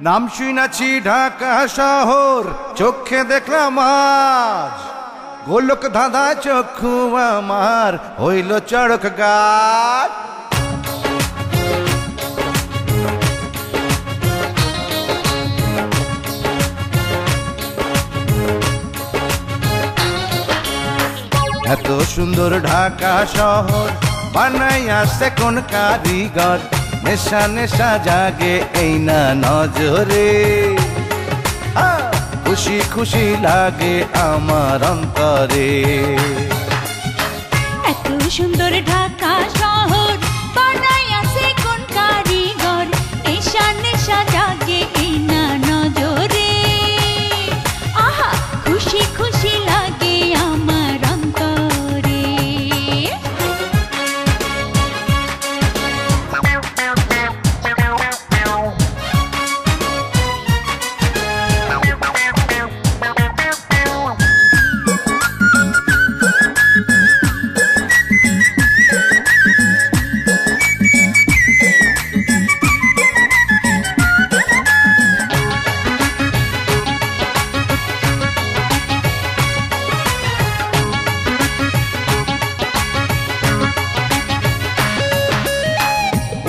নাম শুনেছি ঢাকা শহর, চোখে দেখলাম আজ গোলক ধাঁধা চক্ষু আমার হইল চড়ক গাছ। এত সুন্দর ঢাকা শহর বানাইয়াছে কোন কারিগর, নেশা নেশা জাগে এই না নজরে, খুশি খুশি লাগে আমার অন্তরে। এত সুন্দর ঢাকা শহর বানাইয়াছে কোন কারিগর, নেশা নেশা জাগে এই না নজরে, আহা খুশি খুশি লাগে আমার অন্তরে।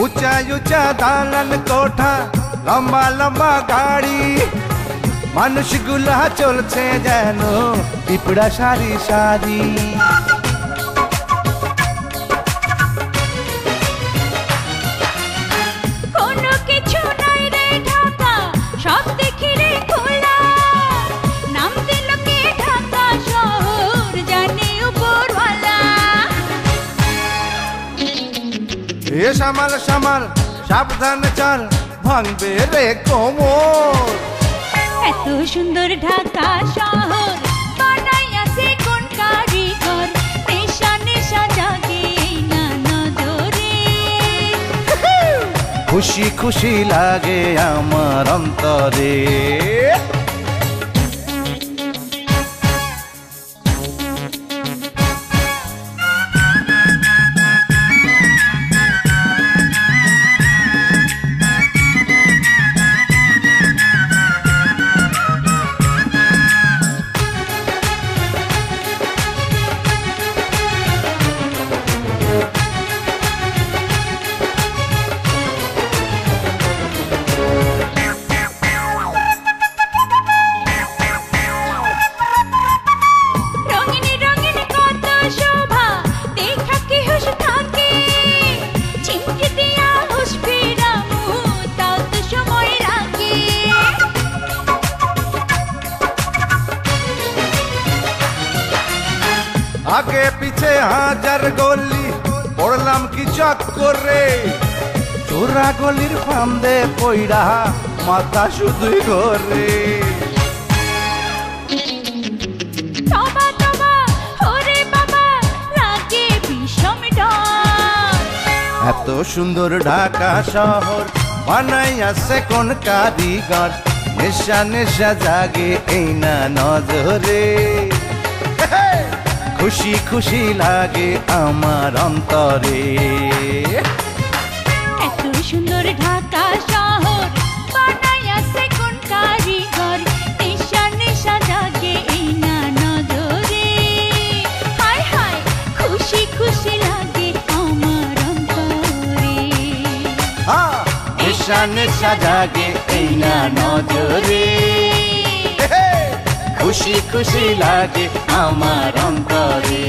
উঁচা উঁচা দালান কোঠা, লম্বা লম্বা গাড়ি, মানুষগুলা চলছে যেন পিঁপড়া সারি সারি। কোনো কিছু নাই রে ঢাকা, সব দেখি রে খোলা, নাম দিল কে ঢাকা শহর জানে উপরওয়ালা। এ সামাল সামাল সাবধান চাল, ভাঙবে রে কোমর। এত সুন্দর ঢাকা শহর বানাইয়াছে কোন কারিগর, নেশা নেশা জাগে এই না নজরে, খুশি খুশি লাগে আমার অন্তরে। আগে পিছে হাজার গলি, পড়লাম কি চক্করে, চোরা গলির ফান্দে পইড়া মাথা শুধুই ঘরে। এত সুন্দর ঢাকা শহর বানাইয়াছে কোন কারিগর, নেশা নেশা জাগে এই না নজরে, খুশি খুশি লাগে আমার অন্তরে। এত সুন্দর ঢাকা শহর বানাইয়াছে কোন কারিগর, নেশা নেশা জাগে এই না নজরে, হায় হায় খুশি খুশি লাগে আমার অন্তরে। নেশা নেশা জাগে এই না নজরে, খুশি খুশি লাগে আমার অন্তরে।